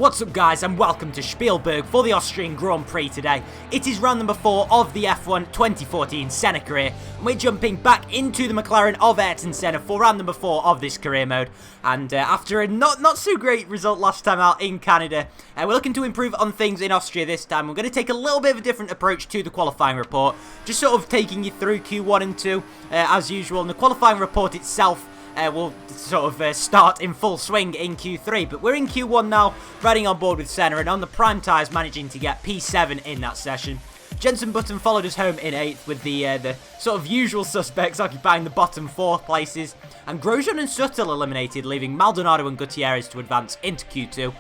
What's up guys, and welcome to Spielberg for the Austrian Grand Prix today. It is round number 4 of the F1 2014 Senna career, and we're jumping back into the McLaren of Ayrton Senna for round number 4 of this career mode. And after a not so great result last time out in Canada, we're looking to improve on things in Austria this time. We're going to take a little bit of a different approach to the qualifying report, just sort of taking you through Q1 and 2 as usual, and the qualifying report itself will sort of start in full swing in Q3, but we're in Q1 now, riding on board with Senna, and on the prime tyres managing to get P7 in that session. Jenson Button followed us home in 8th, with the sort of usual suspects occupying the bottom 4 places, and Grosjean and Suttel eliminated, leaving Maldonado and Gutierrez to advance into Q2.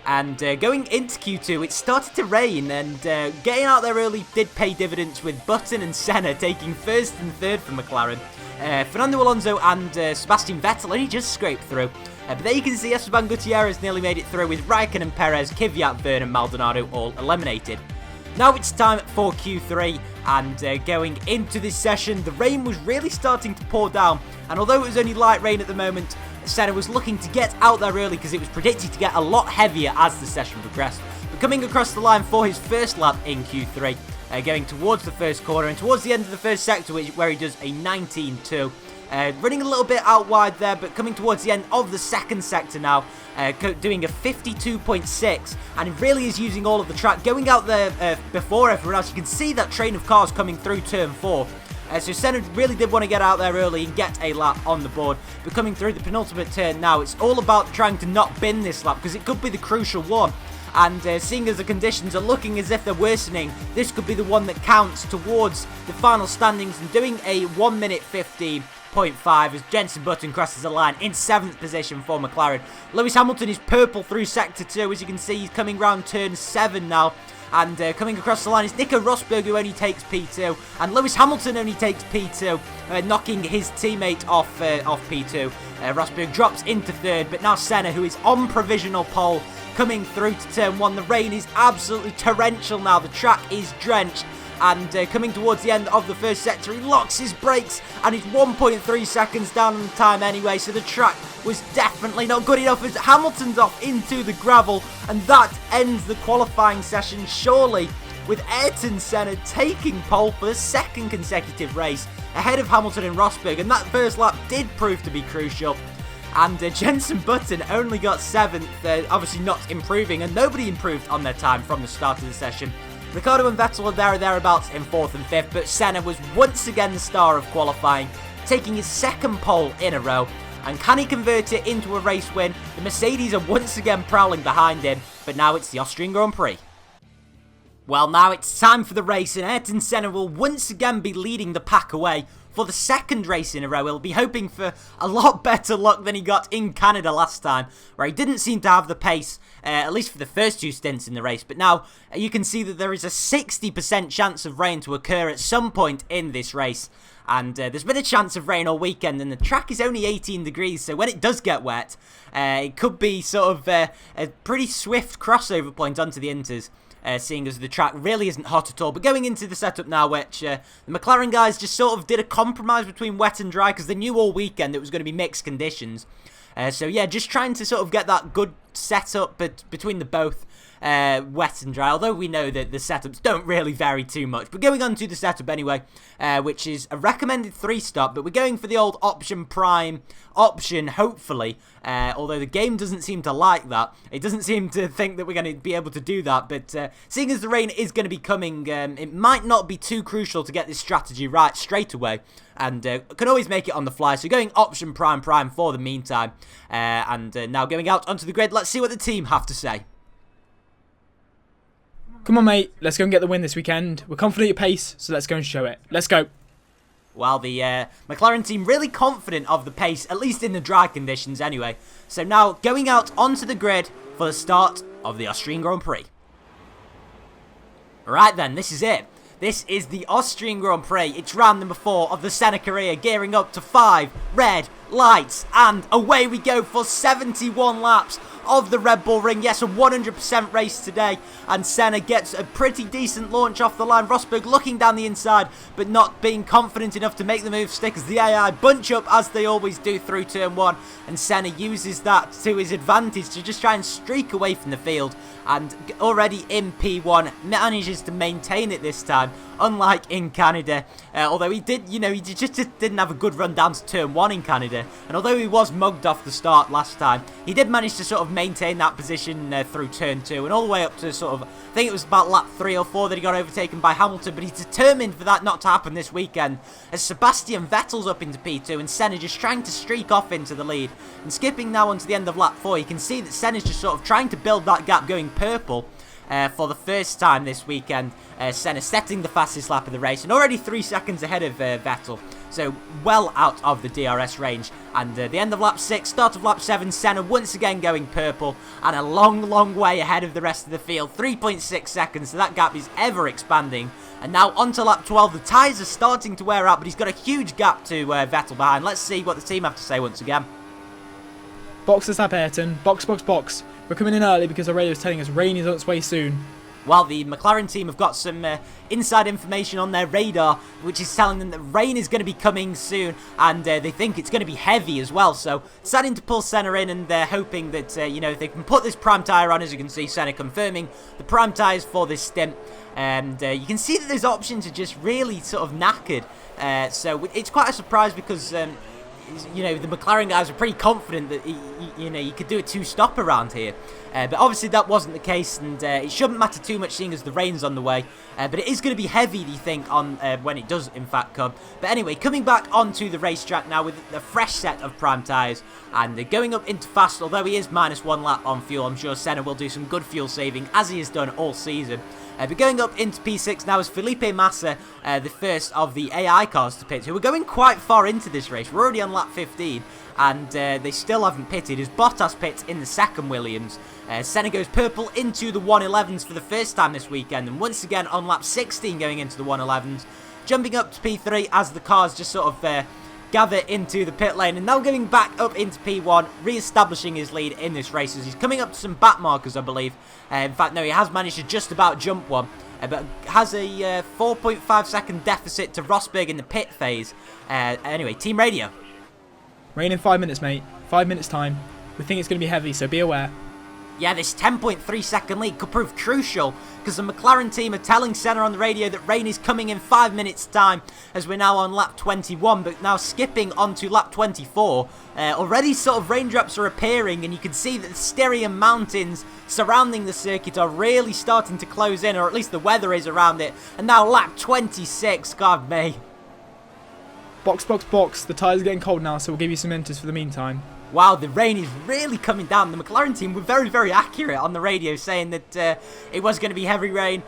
And going into Q2, it started to rain, and getting out there early did pay dividends, with Button and Senna taking 1st and 3rd for McLaren. Fernando Alonso and Sebastian Vettel only just scraped through. But there you can see Esteban Gutierrez nearly made it through, with Raikkonen, Perez, Kvyat, Vernon and Maldonado all eliminated. Now it's time for Q3, and going into this session, the rain was really starting to pour down, and although it was only light rain at the moment, Senna was looking to get out there early because it was predicted to get a lot heavier as the session progressed. But coming across the line for his first lap in Q3, going towards the first corner and towards the end of the first sector, where he does a 19.2. Running a little bit out wide there, but coming towards the end of the second sector now, doing a 52.6, and he really is using all of the track, going out there before everyone else. You can see that train of cars coming through turn 4. So Senna really did want to get out there early and get a lap on the board, but coming through the penultimate turn now, it's all about trying to not bin this lap, because it could be the crucial one. And seeing as the conditions are looking as if they're worsening, this could be the one that counts towards the final standings, and doing a 1 minute 50.5 as Jenson Button crosses the line in 7th position for McLaren. Lewis Hamilton is purple through sector 2, as you can see. He's coming round turn 7 now. And coming across the line is Nico Rosberg, who only takes P2, and Lewis Hamilton only takes P2, knocking his teammate off P2. Rosberg drops into 3rd, but now Senna, who is on provisional pole, coming through to turn 1. The rain is absolutely torrential now. The track is drenched. And coming towards the end of the first sector, he locks his brakes, and he's 1.3 seconds down on the time anyway, so the track was definitely not good enough as Hamilton's off into the gravel, and that ends the qualifying session surely, with Ayrton Senna taking pole for the 2nd consecutive race ahead of Hamilton and Rosberg, and that first lap did prove to be crucial. And Jenson Button only got 7th, obviously not improving, and nobody improved on their time from the start of the session. Ricciardo and Vettel are there or thereabouts in 4th and 5th, but Senna was once again the star of qualifying, taking his 2nd pole in a row. And can he convert it into a race win? The Mercedes are once again prowling behind him, but now it's the Austrian Grand Prix. Well, now it's time for the race, and Ayrton Senna will once again be leading the pack away for the 2nd race in a row. He'll be hoping for a lot better luck than he got in Canada last time, where he didn't seem to have the pace, at least for the first 2 stints in the race. But now you can see that there is a 60% chance of rain to occur at some point in this race. And there's been a chance of rain all weekend, and the track is only 18 degrees, so when it does get wet, it could be sort of a pretty swift crossover point onto the inters. Seeing as the track really isn't hot at all. But going into the setup now, which the McLaren guys just sort of did a compromise between wet and dry, because they knew all weekend it was going to be mixed conditions. So yeah, just trying to sort of get that good setup between the both wet and dry, although we know that the setups don't really vary too much. But going on to the setup anyway, which is a recommended 3-stop, but we're going for the old option prime option, hopefully, although the game doesn't seem to like that. It doesn't seem to think that we're going to be able to do that, but seeing as the rain is going to be coming, it might not be too crucial to get this strategy right straight away, and can always make it on the fly. So going option prime for the meantime, and now going out onto the grid. Let's see what the team have to say. Come on, mate. Let's go and get the win this weekend. We're confident at pace, so let's go and show it. Let's go. Well, the McLaren team really confident of the pace, at least in the dry conditions anyway. So now going out onto the grid for the start of the Austrian Grand Prix. Right then, this is it. This is the Austrian Grand Prix. It's round number 4 of the Senna career, gearing up to 5 red lights, and away we go for 71 laps of the Red Bull Ring. Yes, a 100% race today, and Senna gets a pretty decent launch off the line. Rosberg looking down the inside, but not being confident enough to make the move stick as the AI bunch up as they always do through turn 1, and Senna uses that to his advantage to just try and streak away from the field, and already in P1 manages to maintain it this time, unlike in Canada, although he did, he just didn't have a good run down to turn 1 in Canada, and although he was mugged off the start last time, he did manage to sort of maintain that position through turn 2 and all the way up to sort of, I think it was about lap 3 or 4 that he got overtaken by Hamilton, but he's determined for that not to happen this weekend, as Sebastian Vettel's up into P2 and Senna just trying to streak off into the lead. And skipping now onto the end of lap 4, you can see that Senna's just sort of trying to build that gap going purple for the first time this weekend. Senna setting the fastest lap of the race and already 3 seconds ahead of Vettel. So well out of the DRS range. And the end of lap 6, start of lap 7, Senna once again going purple and a long way ahead of the rest of the field. 3.6 seconds, so that gap is ever expanding. And now onto lap 12, the tyres are starting to wear out, but he's got a huge gap to Vettel behind. Let's see what the team have to say once again. Box us up, Ayrton. Box. We're coming in early because our radio is telling us rain is on its way soon. Well, the McLaren team have got some inside information on their radar, which is telling them that rain is going to be coming soon, and they think it's going to be heavy as well. So, starting to pull Senna in, and they're hoping that, if they can put this prime tyre on, as you can see, Senna confirming the prime tyres for this stint. And you can see that those options are just really sort of knackered. So, it's quite a surprise because the McLaren guys are pretty confident that you could do a 2-stop around here, but obviously that wasn't the case, and it shouldn't matter too much seeing as the rain's on the way. But it is going to be heavy, do you think, on when it does in fact come. But anyway, coming back onto the racetrack now with a fresh set of prime tyres, and going up into fast. Although he is -1 lap on fuel, I'm sure Senna will do some good fuel saving as he has done all season. But going up into P6 now is Felipe Massa, the first of the AI cars to pit, who are going quite far into this race. We're already on lap 15, and they still haven't pitted, as Bottas pits in the second Williams. Senna goes purple into the 111s for the first time this weekend, and once again on lap 16 going into the 111s. Jumping up to P3 as the cars just sort of gather into the pit lane, and now going back up into P1, re-establishing his lead in this race as he's coming up to some back markers, I believe. In fact, no, he has managed to just about jump one, but has a 4.5 second deficit to Rosberg in the pit phase. Anyway, team radio. Rain in 5 minutes, mate. 5 minutes time. We think it's going to be heavy, so be aware. Yeah, this 10.3 second lead could prove crucial, because the McLaren team are telling Senna on the radio that rain is coming in 5 minutes time, as we're now on lap 21, but now skipping onto lap 24. Already sort of raindrops are appearing, and you can see that the Styrian mountains surrounding the circuit are really starting to close in, or at least the weather is around it. And now lap 26, God me. Box. The tyres are getting cold now, so we'll give you some inters for the meantime. Wow, the rain is really coming down. The McLaren team were very accurate on the radio, saying that it was going to be heavy rain.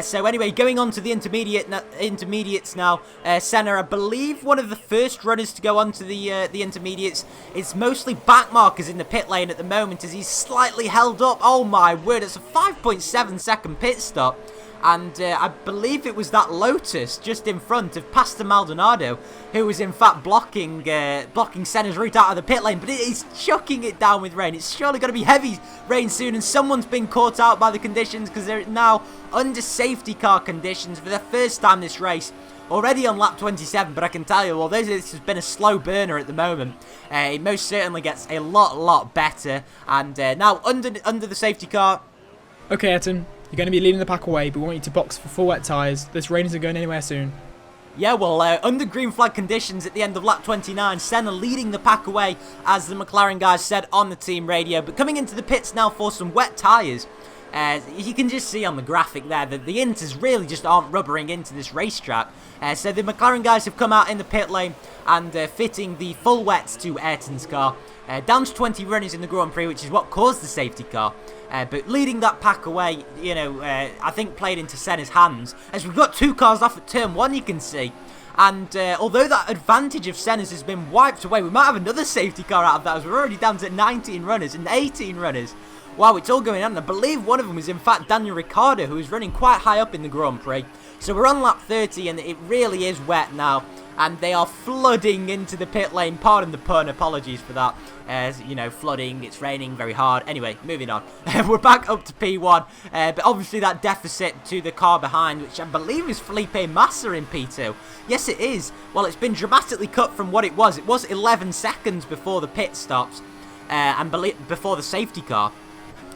So anyway, going on to the intermediates now. Senna, I believe, one of the first runners to go on to the intermediates. It's mostly back markers in the pit lane at the moment, as he's slightly held up. Oh my word, it's a 5.7 second pit stop. And I believe it was that Lotus just in front of Pastor Maldonado, who was in fact blocking Senna's route out of the pit lane. But it is chucking it down with rain. It's surely going to be heavy rain soon, and someone's been caught out by the conditions, because they're now under safety car conditions for the first time this race. Already on lap 27, but I can tell you, although this has been a slow burner at the moment, it most certainly gets a lot better. And now under the safety car. Okay, Ayrton. You're going to be leading the pack away, but we want you to box for full wet tyres. This rain isn't going anywhere soon. Yeah, well, under green flag conditions at the end of lap 29, Senna leading the pack away, as the McLaren guys said on the team radio. But coming into the pits now for some wet tyres. You can just see on the graphic there that the inters really just aren't rubbering into this racetrack. So the McLaren guys have come out in the pit lane and fitting the full wets to Ayrton's car. Down to 20 runners in the Grand Prix, which is what caused the safety car. But leading that pack away, I think played into Senna's hands, as we've got 2 cars off at turn 1, you can see. And although that advantage of Senna's has been wiped away, we might have another safety car out of that, as we're already down to 19 runners and 18 runners. Wow, it's all going on. I believe one of them was in fact Daniel Ricciardo, who is running quite high up in the Grand Prix. So we're on lap 30, and it really is wet now. and they are flooding into the pit lane. Pardon the pun, apologies for that. As you know, flooding, it's raining very hard. Anyway, moving on. We're back up to P1, but obviously that deficit to the car behind, which I believe is Felipe Massa in P2. Yes, it is. Well, it's been dramatically cut from what it was. It was 11 seconds before the pit stops, and before the safety car.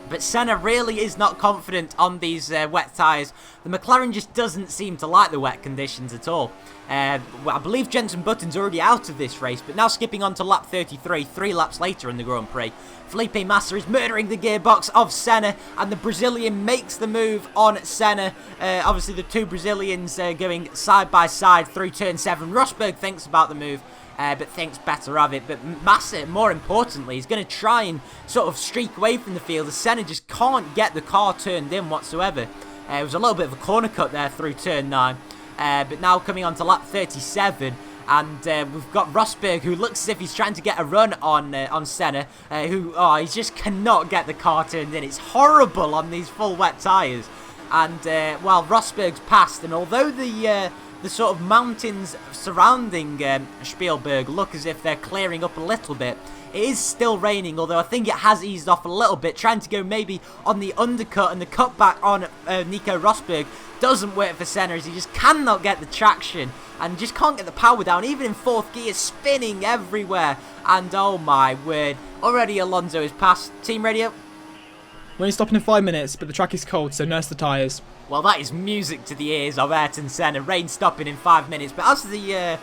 But Senna really is not confident on these wet tyres. The McLaren just doesn't seem to like the wet conditions at all. Well, I believe Jenson Button's already out of this race, but now skipping on to lap 33, 3 laps later in the Grand Prix. Felipe Massa is murdering the gearbox of Senna, and the Brazilian makes the move on Senna. Obviously, the two Brazilians going side by side through turn 7. Rosberg thinks about the move, but thinks better of it. But Massa, more importantly, is going to try and sort of streak away from the field, as Senna just can't get the car turned in whatsoever. It was a little bit of a corner cut there through turn 9. But now coming on to lap 37, and we've got Rosberg, who looks as if he's trying to get a run on Senna, he just cannot get the car turned in. It's horrible on these full wet tyres. And while Rosberg's passed, and although the sort of mountains surrounding Spielberg look as if they're clearing up a little bit, it is still raining, although I think it has eased off a little bit. Trying to go maybe on the undercut and the cutback on Nico Rosberg doesn't work for Senna, as he just cannot get the traction and just can't get the power down, even in 4th gear, spinning everywhere. And oh my word, already Alonso is past. Team radio? We're only stopping in 5 minutes, but the track is cold, so nurse the tyres. Well, that is music to the ears of Ayrton Senna. Rain stopping in 5 minutes, but as the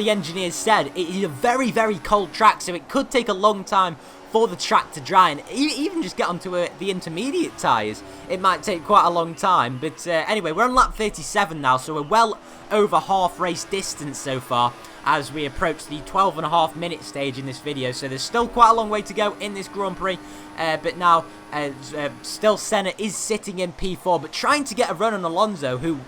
engineers said, it is a very, very cold track, so it could take a long time for the track to dry, and even just get onto the intermediate tyres, it might take quite a long time. But anyway, we're on lap 37 now, so we're well over half race distance so far as we approach the 12.5 minute stage in this video. So there's still quite a long way to go in this Grand Prix, but now still Senna is sitting in P4, but trying to get a run on Alonso, who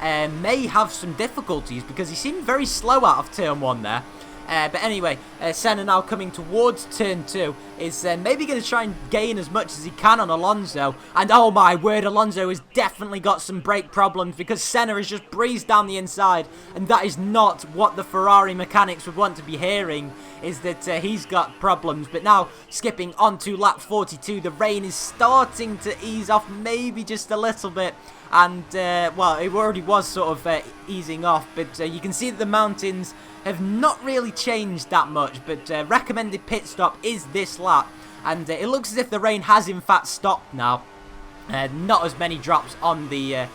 may have some difficulties because he seemed very slow out of turn 1 there. But anyway, Senna now coming towards turn 2 is maybe going to try and gain as much as he can on Alonso. And oh my word, Alonso has definitely got some brake problems, because Senna has just breezed down the inside. And that is not what the Ferrari mechanics would want to be hearing, is that he's got problems. But now skipping on to lap 42, the rain is starting to ease off maybe just a little bit. And, well, it already was sort of easing off, but you can see that the mountains have not really changed that much, but recommended pit stop is this lap, and it looks as if the rain has in fact stopped now. Not as many drops on the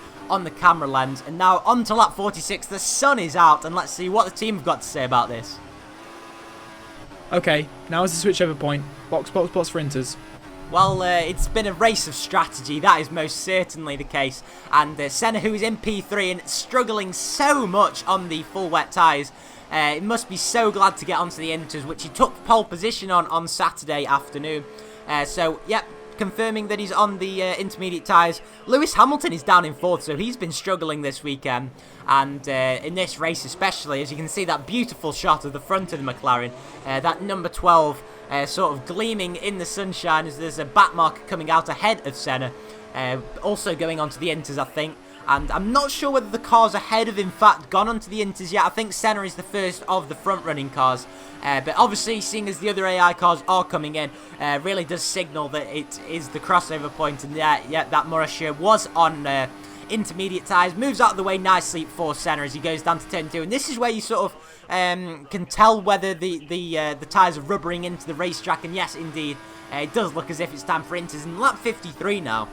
camera lens, and now on to lap 46. The sun is out, and let's see what the team have got to say about this. Okay, now is the switchover point. Box, box, box for Inters. Well, it's been a race of strategy, that is most certainly the case. And Senna, who is in P3 and struggling so much on the full wet tyres, it must be so glad to get onto the Inters, which he took pole position on Saturday afternoon. So, yep, confirming that he's on the intermediate tyres. Lewis Hamilton is down in 4th, so he's been struggling this weekend. And in this race especially, as you can see that beautiful shot of the front of the McLaren, that number 12 sort of gleaming in the sunshine, as there's a back marker coming out ahead of Senna. Also going onto the Inters, I think. And I'm not sure whether the cars ahead have in fact gone onto the Inters yet. I think Senna is the first of the front-running cars. But obviously, seeing as the other AI cars are coming in, really does signal that it is the crossover point. And yeah, that Morasha was on intermediate tyres. Moves out of the way nicely for Senna as he goes down to turn 2. And this is where you sort of can tell whether the tyres are rubbering into the racetrack. And yes, indeed, it does look as if it's time for Inters. In lap 53 now,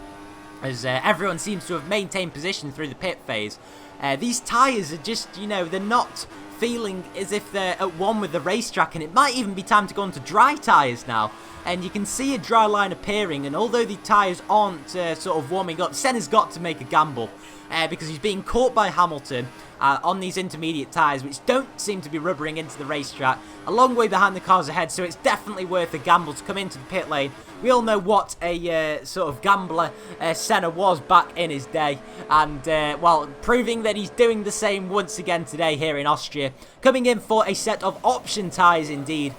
as everyone seems to have maintained position through the pit phase. These tyres are just, you know, they're not feeling as if they're at one with the racetrack, and it might even be time to go on to dry tyres now. And you can see a dry line appearing, and although the tyres aren't sort of warming up, Senna's got to make a gamble, because he's being caught by Hamilton on these intermediate tyres, which don't seem to be rubbering into the racetrack, a long way behind the cars ahead, so it's definitely worth a gamble to come into the pit lane. We all know what a sort of gambler Senna was back in his day, and well, proving that he's doing the same once again today here in Austria. Coming in for a set of option tyres indeed.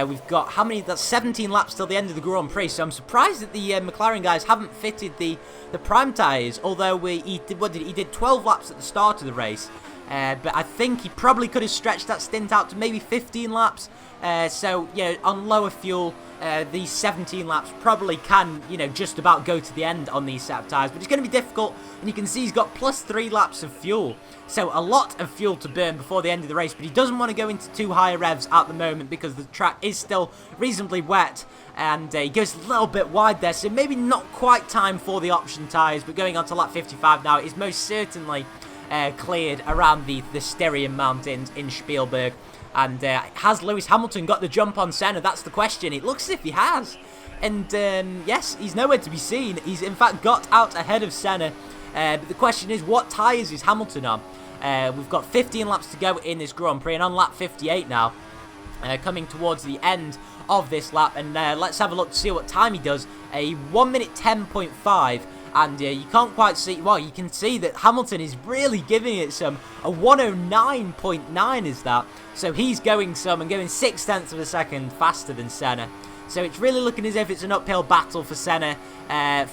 We've got, how many, that's 17 laps till the end of the Grand Prix, so I'm surprised that the McLaren guys haven't fitted the prime tyres, although he did 12 laps at the start of the race, But I think he probably could have stretched that stint out to maybe 15 laps. So, on lower fuel, these 17 laps probably can, just about go to the end on these set of tyres. But it's going to be difficult, and you can see he's got plus 3 laps of fuel. So a lot of fuel to burn before the end of the race, but he doesn't want to go into too high revs at the moment because the track is still reasonably wet, and he goes a little bit wide there, so maybe not quite time for the option tyres. But going on to lap 55 now, is most certainly cleared around the Styrian Mountains in Spielberg. And has Lewis Hamilton got the jump on Senna? That's the question. It looks as if he has. And yes, he's nowhere to be seen. He's in fact got out ahead of Senna. But the question is, what tyres is Hamilton on? We've got 15 laps to go in this Grand Prix, and on lap 58 now, coming towards the end of this lap. And let's have a look to see what time he does. A 1 minute 10.5. And you can't quite see, well, you can see that Hamilton is really giving it some. A 109.9 is that. So he's going some and going 0.6 of a second faster than Senna. So it's really looking as if it's an uphill battle for Senna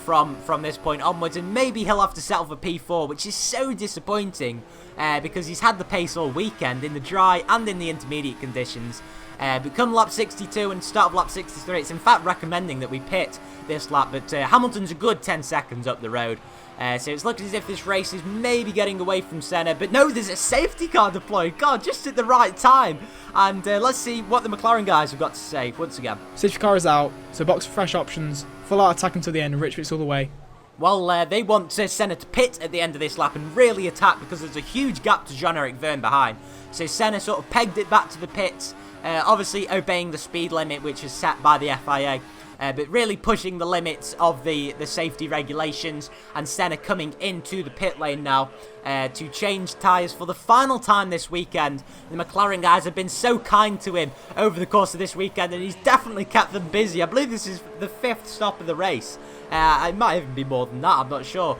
from this point onwards. And maybe he'll have to settle for P4, which is so disappointing because he's had the pace all weekend in the dry and in the intermediate conditions. But come lap 62 and start of lap 63, it's in fact recommending that we pit this lap, but Hamilton's a good 10 seconds up the road. So it's looking as if this race is maybe getting away from Senna, but no, there's a safety car deployed. God, just at the right time. And let's see what the McLaren guys have got to say once again. Safety car is out, so box for fresh options. Full out attack until the end, and Rich Pits all the way. Well, they want Senna to pit at the end of this lap and really attack because there's a huge gap to Jean-Eric Vergne behind. So Senna sort of pegged it back to the pits, obviously obeying the speed limit which is set by the FIA. But really pushing the limits of the safety regulations, and Senna coming into the pit lane now to change tyres for the final time this weekend. The McLaren guys have been so kind to him over the course of this weekend, and he's definitely kept them busy. I believe this is the 5th stop of the race. It might even be more than that, I'm not sure.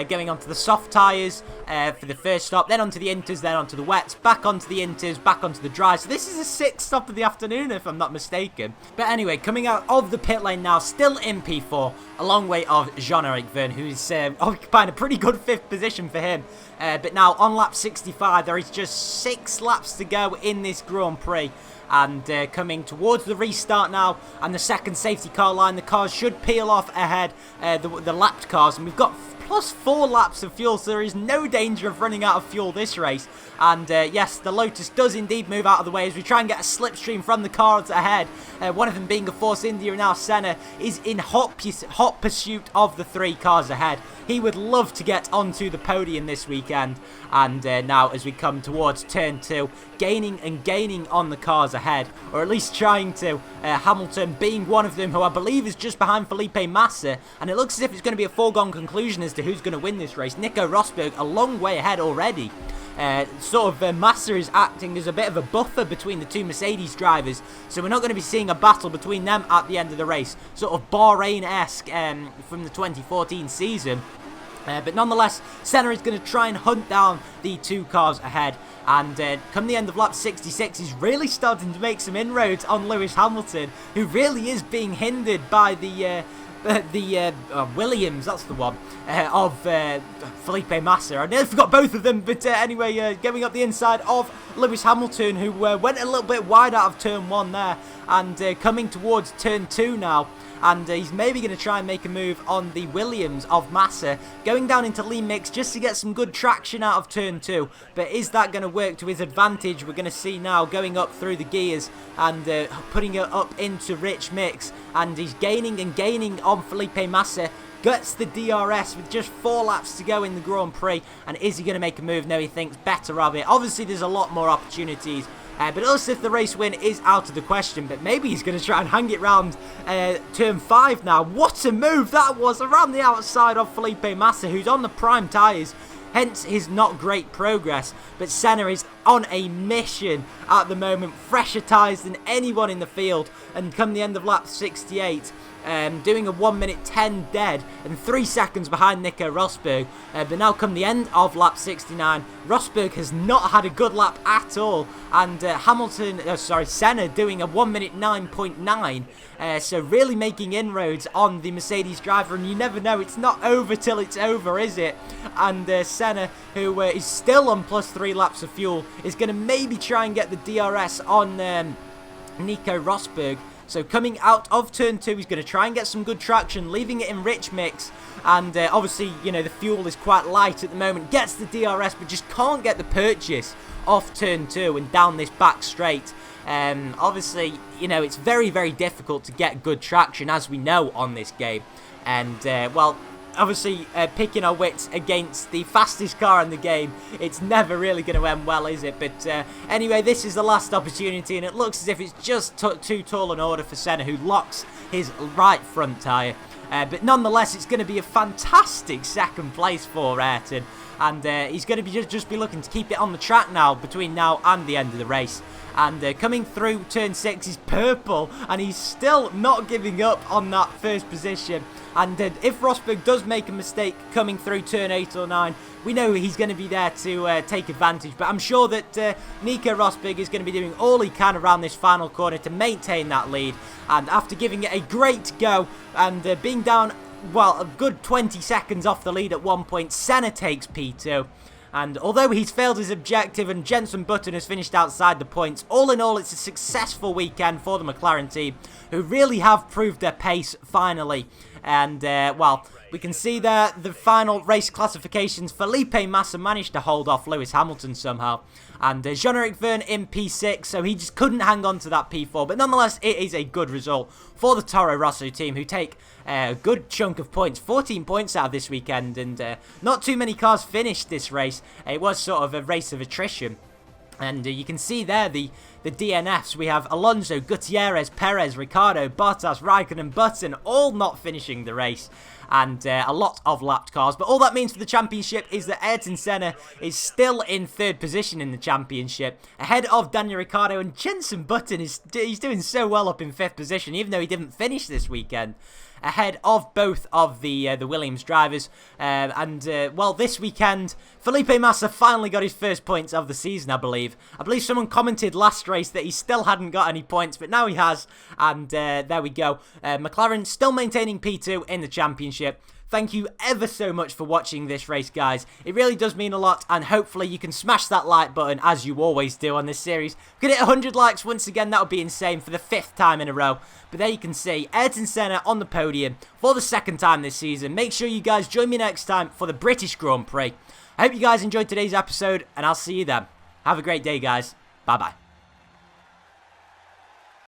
Going onto the soft tyres for the first stop, then onto the inters, then onto the wets, back onto the inters, back onto the dry. So this is the 6th stop of the afternoon, if I'm not mistaken. But anyway, coming out of the pit lane now, still in P4, a long way of Jean-Eric Vergne, who's occupying a pretty good 5th position for him. But now on lap 65, there is just 6 laps to go in this Grand Prix. And coming towards the restart now, and the second safety car line, the cars should peel off ahead, the lapped cars, and we've got plus 4 laps of fuel, so there is no danger of running out of fuel this race. And yes, the Lotus does indeed move out of the way as we try and get a slipstream from the cars ahead. One of them being a Force India, and now Senna is in hot pursuit of the 3 cars ahead. He would love to get onto the podium this weekend. And now as we come towards turn 2, gaining on the cars ahead, or at least trying to, Hamilton being one of them, who I believe is just behind Felipe Massa, and it looks as if it's going to be a foregone conclusion as to who's going to win this race. Nico Rosberg a long way ahead already. Massa is acting as a bit of a buffer between the 2 Mercedes drivers, so we're not going to be seeing a battle between them at the end of the race, sort of Bahrain-esque from the 2014 season. But nonetheless, Senna is going to try and hunt down the 2 cars ahead. And come the end of lap 66, he's really starting to make some inroads on Lewis Hamilton, who really is being hindered by the Williams, that's the one, of Felipe Massa. I nearly forgot both of them, but anyway, going up the inside of Lewis Hamilton, who went a little bit wide out of turn 1 there, and coming towards turn 2 now. And he's maybe going to try and make a move on the Williams of Massa, going down into lean mix just to get some good traction out of turn 2. But is that going to work to his advantage? We're going to see now going up through the gears and putting it up into rich mix. And he's gaining on Felipe Massa. Gets the DRS with just 4 laps to go in the Grand Prix. And is he going to make a move? No, he thinks better of it. Obviously, there's a lot more opportunities. But also if the race win is out of the question. But maybe he's going to try and hang it round turn 5 now. What a move that was around the outside of Felipe Massa, who's on the prime tyres. Hence his not great progress. But Senna is on a mission at the moment, fresher tyres than anyone in the field, and come the end of lap 68, doing a 1 minute 10 dead and 3 seconds behind Nico Rosberg. But now come the end of lap 69, Rosberg has not had a good lap at all, and Senna doing a 1 minute 9.9, so really making inroads on the Mercedes driver, and you never know, it's not over till it's over, is it? And Senna, who is still on plus 3 laps of fuel, is going to maybe try and get the DRS on Nico Rosberg. So coming out of turn 2, he's going to try and get some good traction, leaving it in rich mix. And obviously, you know, the fuel is quite light at the moment. Gets the DRS, but just can't get the purchase off turn 2 and down this back straight. Obviously, you know, it's very, very difficult to get good traction, as we know, on this game. And, well, obviously, picking our wits against the fastest car in the game, it's never really going to end well, is it? But anyway, this is the last opportunity, and it looks as if it's just too tall an order for Senna, who locks his right front tyre. But nonetheless, it's going to be a fantastic second place for Ayrton, and he's going to just be looking to keep it on the track now, between now and the end of the race. And coming through turn 6 is purple, and he's still not giving up on that first position. And if Rosberg does make a mistake coming through turn 8 or 9, we know he's going to be there to take advantage. But I'm sure that Nico Rosberg is going to be doing all he can around this final corner to maintain that lead. And after giving it a great go and being down, well, a good 20 seconds off the lead at one point, Senna takes P2. And although he's failed his objective and Jenson Button has finished outside the points, all in all, it's a successful weekend for the McLaren team, who really have proved their pace finally. And, well, we can see there the final race classifications. Felipe Massa managed to hold off Lewis Hamilton somehow. And Jean-Eric Vergne in P6, so he just couldn't hang on to that P4. But nonetheless, it is a good result for the Toro Rosso team, who take a good chunk of points. 14 points out of this weekend, and not too many cars finished this race. It was sort of a race of attrition. And you can see there the DNFs. We have Alonso, Gutierrez, Perez, Ricciardo, Bottas, Raikkonen, Button, all not finishing the race. And a lot of lapped cars. But all that means for the championship is that Ayrton Senna is still in 3rd position in the championship, ahead of Daniel Ricciardo, and Jenson Button he's doing so well up in 5th position, even though he didn't finish this weekend, ahead of both of the Williams drivers. Well, this weekend, Felipe Massa finally got his first points of the season, I believe. I believe someone commented last race that he still hadn't got any points, but now he has, and there we go. McLaren still maintaining P2 in the championship. Thank you ever so much for watching this race, guys. It really does mean a lot, and hopefully you can smash that like button, as you always do on this series. If we could hit 100 likes once again, that would be insane for the 5th time in a row. But there you can see Ayrton Senna on the podium for the 2nd time this season. Make sure you guys join me next time for the British Grand Prix. I hope you guys enjoyed today's episode, and I'll see you then. Have a great day, guys. Bye-bye.